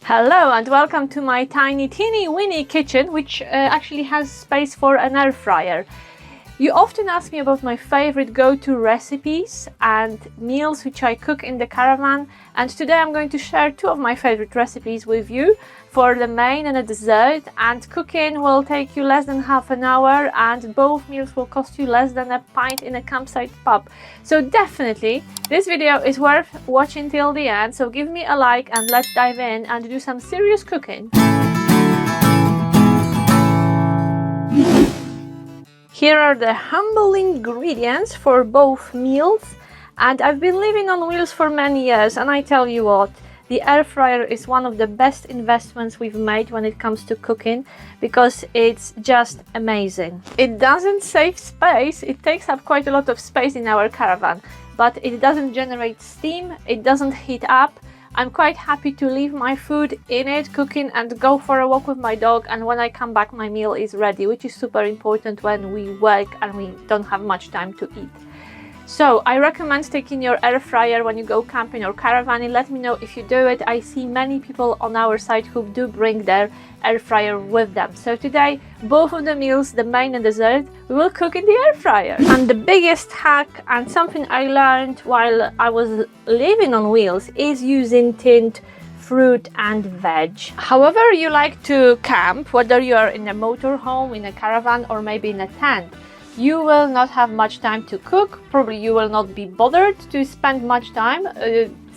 Hello and welcome to my tiny teeny weeny kitchen, which actually has space for an air fryer. You often ask me about my favorite go-to recipes and meals which I cook in the caravan, and today I'm going to share two of my favorite recipes with you for the main and the dessert, and cooking will take you less than half an hour and both meals will cost you less than a pint in a campsite pub. So definitely this video is worth watching till the end, so give me a like and let's dive in and do some serious cooking. Here are the humble ingredients for both meals, and I've been living on wheels for many years, and I tell you what, the air fryer is one of the best investments we've made when it comes to cooking, because it's just amazing. It doesn't save space, it takes up quite a lot of space in our caravan, but it doesn't generate steam, it doesn't heat up. I'm quite happy to leave my food in it, cooking, and go for a walk with my dog, and when I come back my meal is ready, which is super important when we work and we don't have much time to eat. So I recommend taking your air fryer when you go camping or caravanning. Let me know if you do it. I see many people on our site who do bring their air fryer with them. So today, both of the meals, the main and dessert, we will cook in the air fryer. And the biggest hack, and something I learned while I was living on wheels, is using tinned fruit and veg. However you like to camp, whether you are in a motorhome, in a caravan, or maybe in a tent, you will not have much time to cook. Probably you will not be bothered to spend much time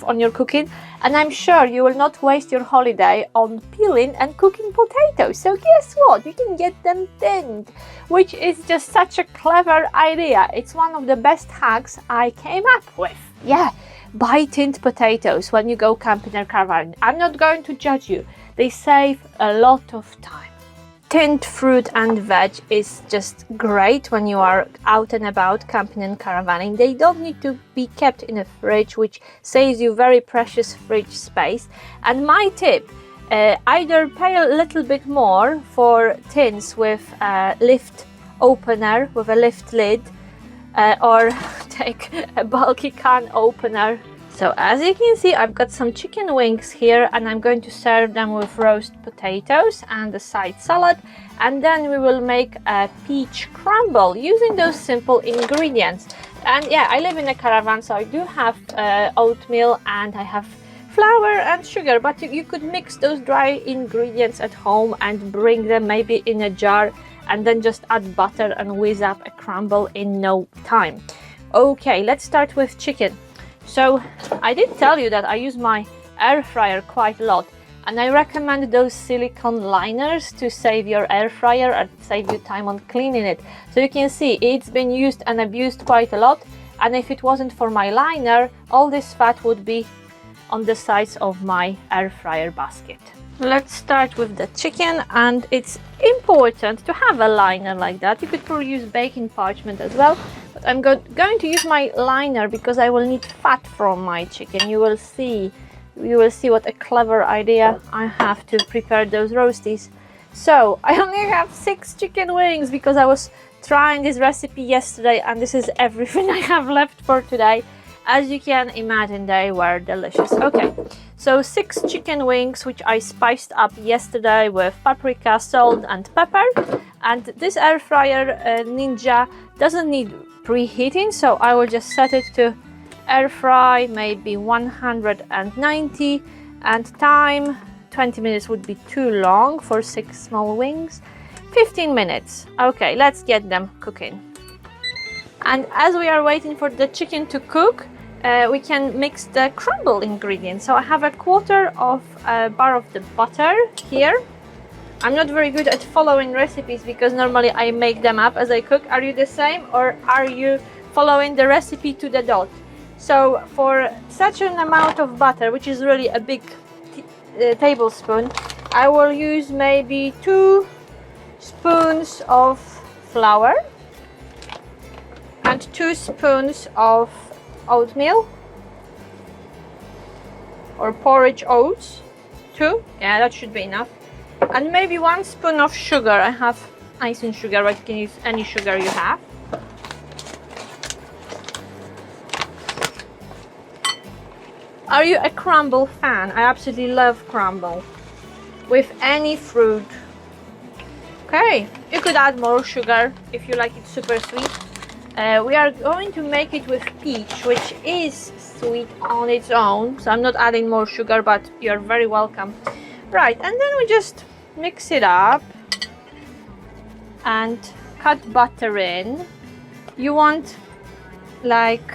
on your cooking, and I'm sure you will not waste your holiday on peeling and cooking potatoes. So guess what? You can get them tinned, which is just such a clever idea. It's one of the best hacks I came up with. Yeah, buy tinned potatoes when you go camping or caravan. I'm not going to judge you. They save a lot of time. Tinned fruit and veg is just great when you are out and about camping and caravanning. They don't need to be kept in a fridge, which saves you very precious fridge space. And my tip, either pay a little bit more for tins with a lift opener, with a lift lid, or take a bulky can opener. So as you can see, I've got some chicken wings here, and I'm going to serve them with roast potatoes and a side salad, and then we will make a peach crumble using those simple ingredients. And yeah, I live in a caravan, so I do have oatmeal and I have flour and sugar, but you could mix those dry ingredients at home and bring them maybe in a jar and then just add butter and whiz up a crumble in no time. Okay, let's start with chicken. So I did tell you that I use my air fryer quite a lot, and I recommend those silicone liners to save your air fryer and save you time on cleaning it. So you can see it's been used and abused quite a lot, and if it wasn't for my liner, all this fat would be on the sides of my air fryer basket. Let's start with the chicken, and it's important to have a liner like that. You could probably use baking parchment as well, but I'm going to use my liner because I will need fat from my chicken. You will see what a clever idea I have to prepare those roasties. So I only have 6 chicken wings because I was trying this recipe yesterday, and this is everything I have left for today. As you can imagine, they were delicious. Okay, so 6 chicken wings, which I spiced up yesterday with paprika, salt and pepper. And this air fryer Ninja doesn't need preheating, so I will just set it to air fry, maybe 190, and time 20 minutes would be too long for 6 small wings. 15 minutes. Okay, let's get them cooking. And as we are waiting for the chicken to cook, we can mix the crumble ingredients. So I have a quarter of a bar of the butter here. I'm not very good at following recipes because normally I make them up as I cook. Are you the same, or are you following the recipe to the dot? So for such an amount of butter, which is really a big tablespoon, I will use maybe 2 spoons of flour and 2 spoons of oatmeal or porridge oats. 2, yeah, that should be enough. And maybe 1 spoon of sugar. I have icing sugar, but you can use any sugar you have. Are you a crumble fan? I absolutely love crumble. with any fruit. Okay, you could add more sugar if you like it super sweet. We are going to make it with peach, which is sweet on its own, so I'm not adding more sugar, but you're very welcome. Right, and then we just mix it up and cut butter in. You want like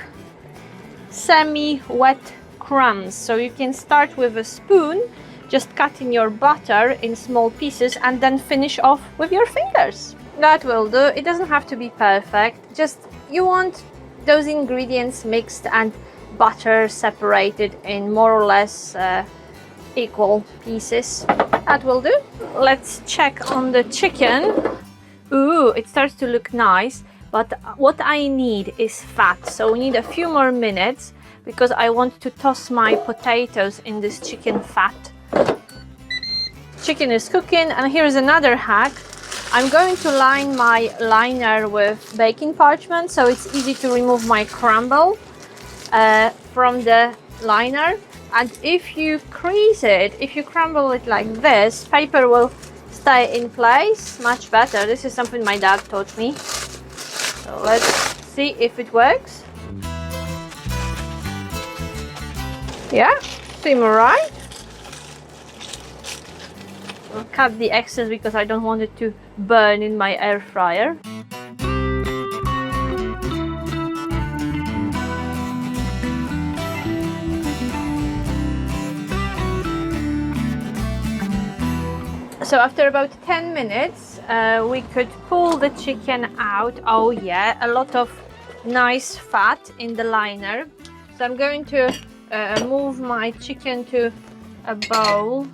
semi-wet crumbs, so you can start with a spoon, just cutting your butter in small pieces and then finish off with your fingers. That will do. It doesn't have to be perfect, just you want those ingredients mixed and butter separated in more or less equal pieces. That will do. Let's check on the chicken. Ooh, it starts to look nice, but what I need is fat, so we need a few more minutes because I want to toss my potatoes in this chicken fat. Chicken is cooking, and here's another hack. I'm going to line my liner with baking parchment, so it's easy to remove my crumble from the liner. And if you crease it, if you crumble it like this, paper will stay in place much better. This is something my dad taught me. So let's see if it works. Yeah, seems alright. I'll cut the excess because I don't want it to burn in my air fryer. So after about 10 minutes, we could pull the chicken out. Oh yeah, a lot of nice fat in the liner. So I'm going to move my chicken to a bowl,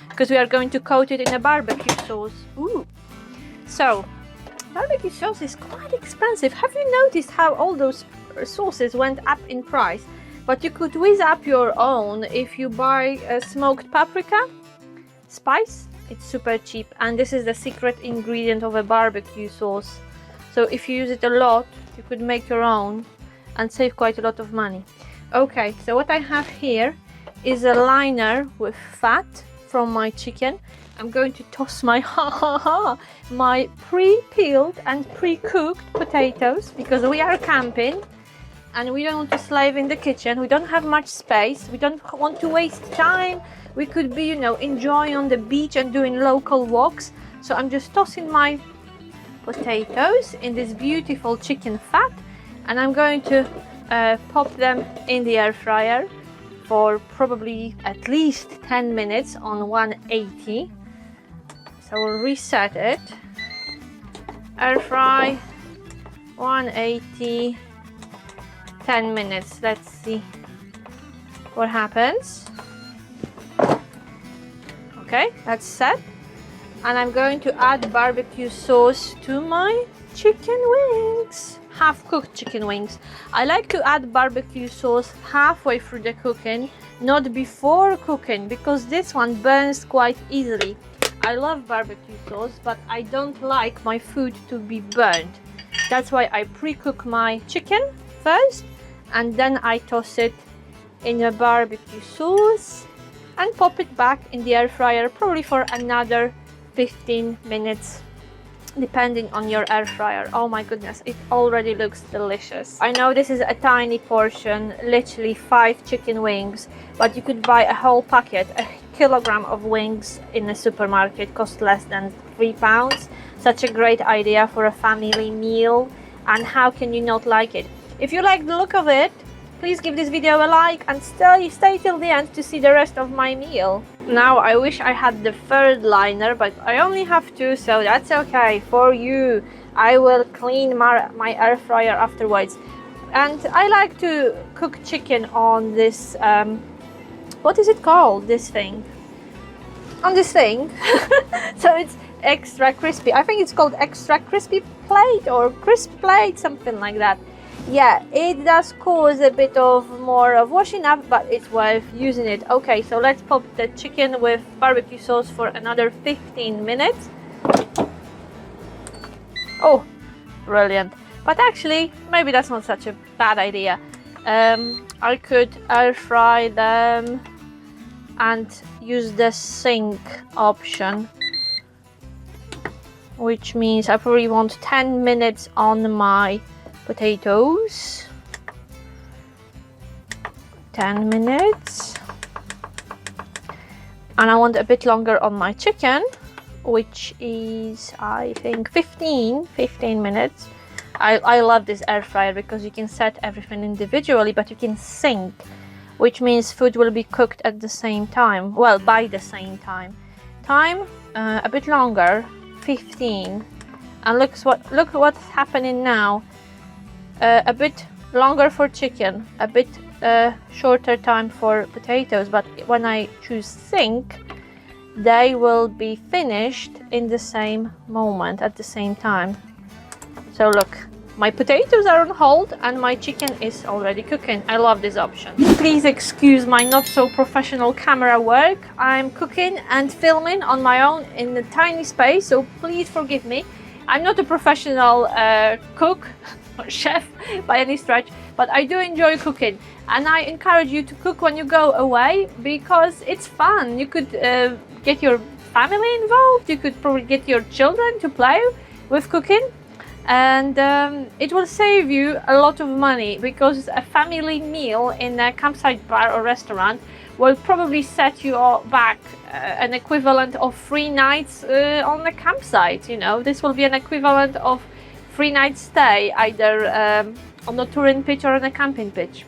because we are going to coat it in a barbecue sauce. Ooh. So, barbecue sauce is quite expensive. Have you noticed how all those sauces went up in price? But you could whiz up your own if you buy a smoked paprika spice. It's super cheap, and this is the secret ingredient of a barbecue sauce. So if you use it a lot, you could make your own and save quite a lot of money. Okay, so what I have here is a liner with fat from my chicken. I'm going to toss my my pre-peeled and pre-cooked potatoes, because we are camping and we don't want to slave in the kitchen. We don't have much space. We don't want to waste time. We could be, you know, enjoying on the beach and doing local walks. So I'm just tossing my potatoes in this beautiful chicken fat, and I'm going to pop them in the air fryer for probably at least 10 minutes on 180. So we'll reset it. Air fry, 180, 10 minutes. Let's see what happens. Okay, that's set. And I'm going to add barbecue sauce to my chicken wings. Half-cooked chicken wings. I like to add barbecue sauce halfway through the cooking, not before cooking, because this one burns quite easily. I love barbecue sauce, but I don't like my food to be burned. That's why I pre-cook my chicken first, and then I toss it in a barbecue sauce and pop it back in the air fryer, probably for another 15 minutes. Depending on your air fryer. Oh my goodness, it already looks delicious. I know this is a tiny portion, literally 5 chicken wings, but you could buy a whole packet. A kilogram of wings in a supermarket costs less than £3. Such a great idea for a family meal, and how can you not like it? If you like the look of it, please give this video a like and stay till the end to see the rest of my meal. Now I wish I had the third liner, but I only have 2, so that's okay. For you, I will clean my air fryer afterwards. And I like to cook chicken on this, what is it called, this thing? On this thing. So it's extra crispy. I think it's called extra crispy plate or crisp plate, something like that. Yeah, it does cause a bit of more of washing up, but it's worth using it. Okay, so let's pop the chicken with barbecue sauce for another 15 minutes. Oh, brilliant. But actually, maybe that's not such a bad idea. I could air fry them and use the sink option, which means I probably want 10 minutes on my potatoes. 10 minutes. And I want a bit longer on my chicken, which is, I think, 15 minutes. I love this air fryer because you can set everything individually, but you can sync, which means food will be cooked at the same time. Well, by the same time. A bit longer, 15. And look what's happening now. A bit longer for chicken, a bit shorter time for potatoes, but when I choose sync, they will be finished in the same moment, at the same time. So look, my potatoes are on hold and my chicken is already cooking. I love this option. Please excuse my not so professional camera work. I'm cooking and filming on my own in a tiny space, so please forgive me. I'm not a professional cook or chef by any stretch, but I do enjoy cooking, and I encourage you to cook when you go away because it's fun. You could get your family involved, you could probably get your children to play with cooking, and it will save you a lot of money because a family meal in a campsite bar or restaurant will probably set you all back an equivalent of 3 nights on the campsite. You know, this will be an equivalent of 3 nights stay either on the touring pitch or on a camping pitch.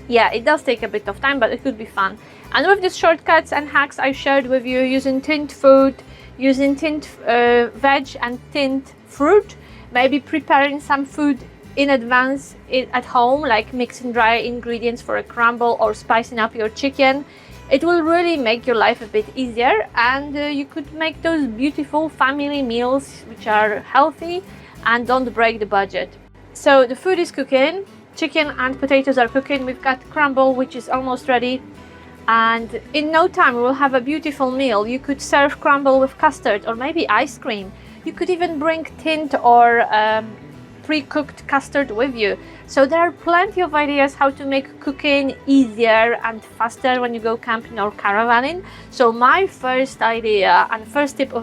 Yeah, it does take a bit of time, but it could be fun. And with these shortcuts and hacks I shared with you, using tinned food, using tinned veg and tinned fruit, maybe preparing some food in advance at home, like mixing dry ingredients for a crumble or spicing up your chicken, it will really make your life a bit easier, and you could make those beautiful family meals which are healthy and don't break the budget. So the food is cooking, chicken and potatoes are cooking, we've got crumble which is almost ready, and in no time we will have a beautiful meal. You could serve crumble with custard or maybe ice cream. You could even bring tinned or pre-cooked custard with you. So there are plenty of ideas how to make cooking easier and faster when you go camping or caravanning. So my first idea and first tip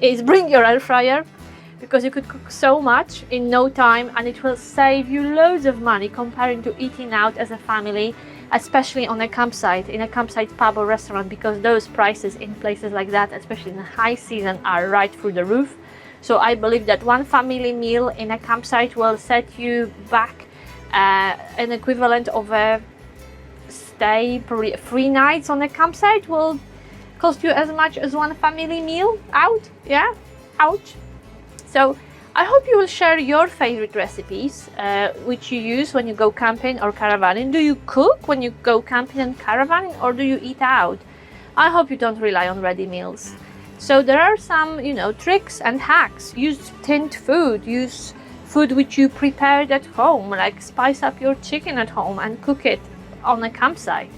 is bring your air fryer, because you could cook so much in no time and it will save you loads of money comparing to eating out as a family, especially on a campsite, in a campsite pub or restaurant, because those prices in places like that, especially in the high season, are right through the roof. So I believe that one family meal in a campsite will set you back an equivalent of a stay, probably 3 nights on a campsite will cost you as much as one family meal out. Yeah, ouch. So I hope you will share your favorite recipes which you use when you go camping or caravanning. Do you cook when you go camping and caravanning, or do you eat out? I hope you don't rely on ready meals. So there are some, tricks and hacks. Use tinned food, use food which you prepared at home, like spice up your chicken at home and cook it on a campsite.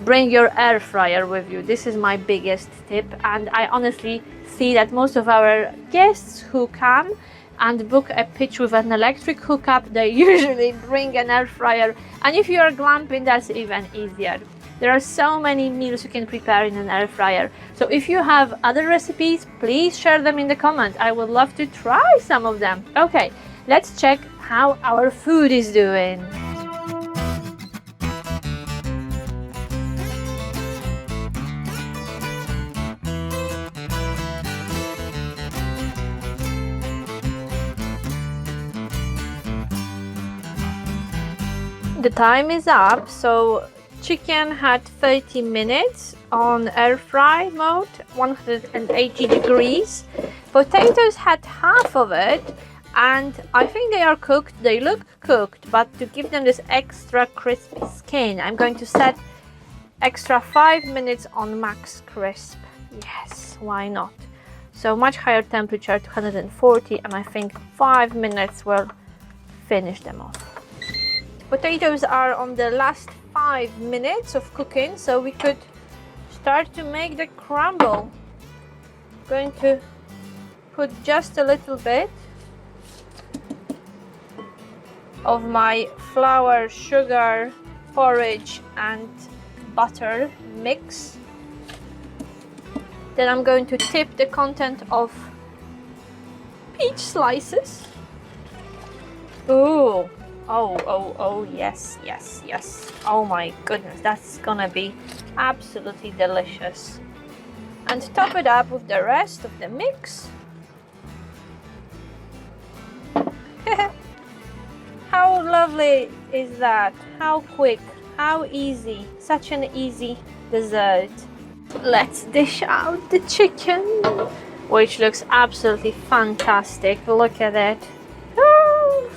Bring your air fryer with you. This is my biggest tip, and I honestly see that most of our guests who come and book a pitch with an electric hookup, they usually bring an air fryer, and if you are glamping, that's even easier. There are so many meals you can prepare in an air fryer. So if you have other recipes, please share them in the comments. I would love to try some of them. Okay, let's check how our food is doing. The time is up, so chicken had 30 minutes on air fry mode, 180 degrees. Potatoes had half of it, and I think they are cooked. They look cooked, but to give them this extra crispy skin, I'm going to set extra 5 minutes on max crisp. Yes, why not? So much higher temperature, 240, and I think 5 minutes will finish them off. Potatoes are on the last 5 minutes of cooking, so we could start to make the crumble. I'm going to put just a little bit of my flour, sugar, porridge and butter mix. Then I'm going to tip the content of peach slices. Ooh. Oh, yes. Oh my goodness, that's gonna be absolutely delicious. And top it up with the rest of the mix. How lovely is that? How quick, how easy, such an easy dessert. Let's dish out the chicken, which looks absolutely fantastic. Look at it. Oh.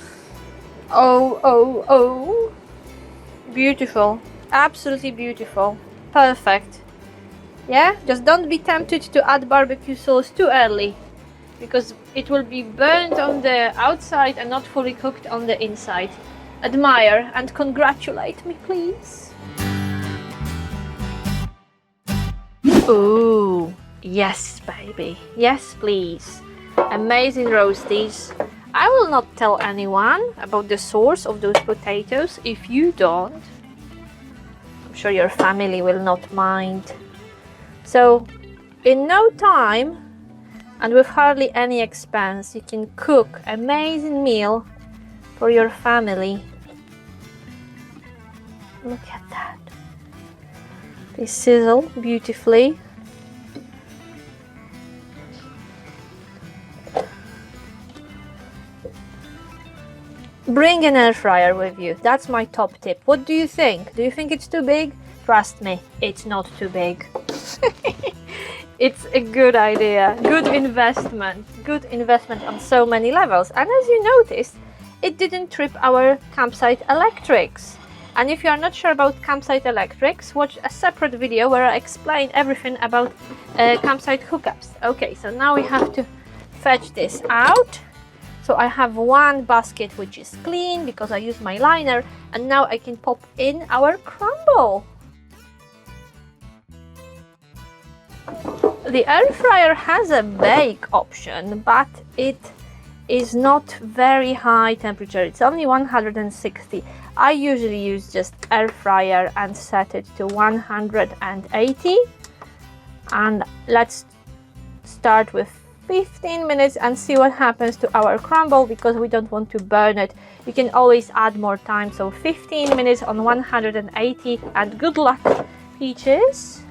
Beautiful, absolutely beautiful, perfect. Yeah, just don't be tempted to add barbecue sauce too early, because it will be burnt on the outside and not fully cooked on the inside. Admire and congratulate me, please. Ooh, yes, baby. Yes, please. Amazing roasties. I will not tell anyone about the source of those potatoes if you don't. I'm sure your family will not mind. So, in no time, and with hardly any expense, you can cook an amazing meal for your family. Look at that. They sizzle beautifully. Bring an air fryer with you. That's my top tip. What do you think? Do you think it's too big? Trust me, it's not too big. It's a good idea, good investment on so many levels. And as you noticed, it didn't trip our campsite electrics. And if you are not sure about campsite electrics, watch a separate video where I explain everything about campsite hookups. Okay, so now we have to fetch this out. So I have one basket which is clean because I used my liner, and now I can pop in our crumble. The air fryer has a bake option, but it is not very high temperature. It's only 160. I usually use just air fryer and set it to 180. And let's start with 15 minutes and see what happens to our crumble, because we don't want to burn it. You can always add more time, so 15 minutes on 180, and good luck, peaches.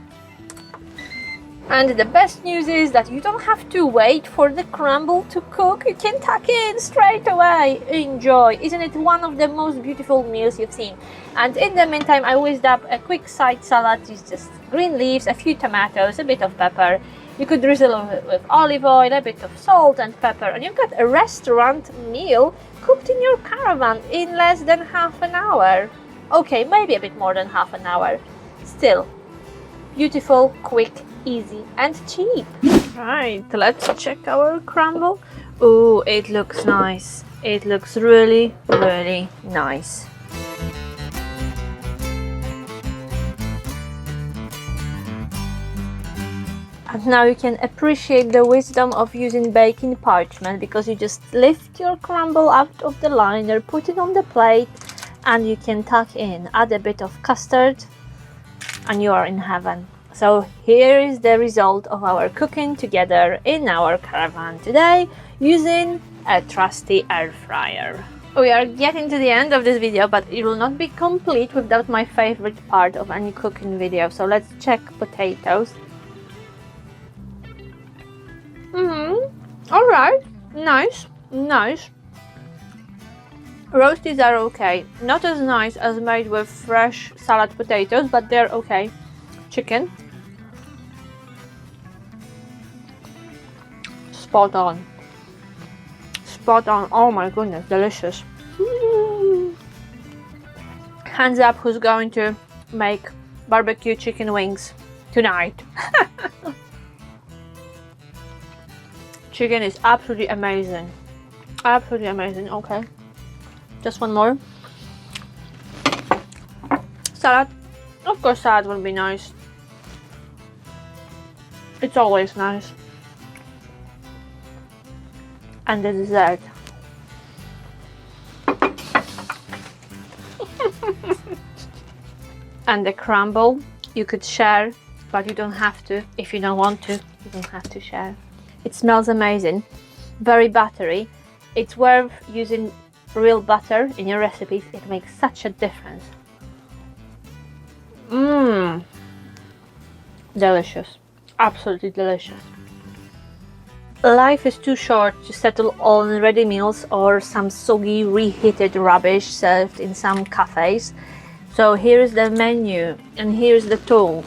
And the best news is that you don't have to wait for the crumble to cook. You can tuck in straight away. Enjoy. Isn't it one of the most beautiful meals you've seen? And in the meantime, I whizzed up a quick side salad. It's just green leaves, a few tomatoes, a bit of pepper. You could drizzle it with olive oil, a bit of salt and pepper, and you've got a restaurant meal cooked in your caravan in less than half an hour. Okay, maybe a bit more than half an hour. Still, beautiful, quick, easy and cheap. Right, let's check our crumble. Oh, it looks nice. It looks really, really nice. And now you can appreciate the wisdom of using baking parchment, because you just lift your crumble out of the liner, put it on the plate, and you can tuck in, add a bit of custard, and you are in heaven. So here is the result of our cooking together in our caravan today using a trusty air fryer. We are getting to the end of this video, but it will not be complete without my favorite part of any cooking video. So let's check potatoes. All right, nice. Roasties are okay. Not as nice as made with fresh salad potatoes, but they're okay. Chicken. Spot on. Oh my goodness, delicious. Hands up who's going to make barbecue chicken wings tonight. Chicken is absolutely amazing. Okay, just one more. Salad. Of course, salad will be nice. It's always nice. And the dessert. And the crumble. You could share, but you don't have to. If you don't want to, you don't have to share. It smells amazing, very buttery. It's worth using real butter in your recipes. It makes such a difference. Mmm, delicious, absolutely delicious. Life is too short to settle on ready meals or some soggy reheated rubbish served in some cafes. So here is the menu and here's the tool.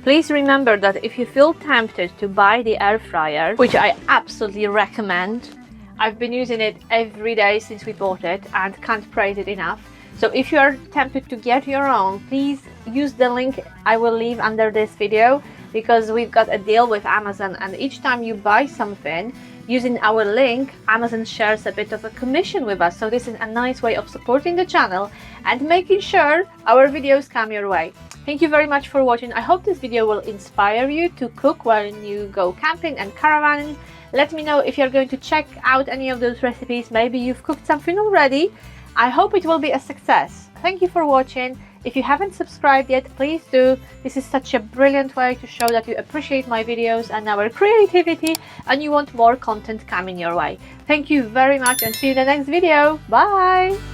Please remember that if you feel tempted to buy the air fryer, which I absolutely recommend, I've been using it every day since we bought it and can't praise it enough. So if you are tempted to get your own, please use the link I will leave under this video, because we've got a deal with Amazon, and each time you buy something using our link, Amazon shares a bit of a commission with us. So this is a nice way of supporting the channel and making sure our videos come your way. Thank you very much for watching. I hope this video will inspire you to cook when you go camping and caravanning. Let me know if you're going to check out any of those recipes. Maybe you've cooked something already. I hope it will be a success. Thank you for watching. If you haven't subscribed yet, please do. This is such a brilliant way to show that you appreciate my videos and our creativity and you want more content coming your way. Thank you very much and see you in the next video. Bye!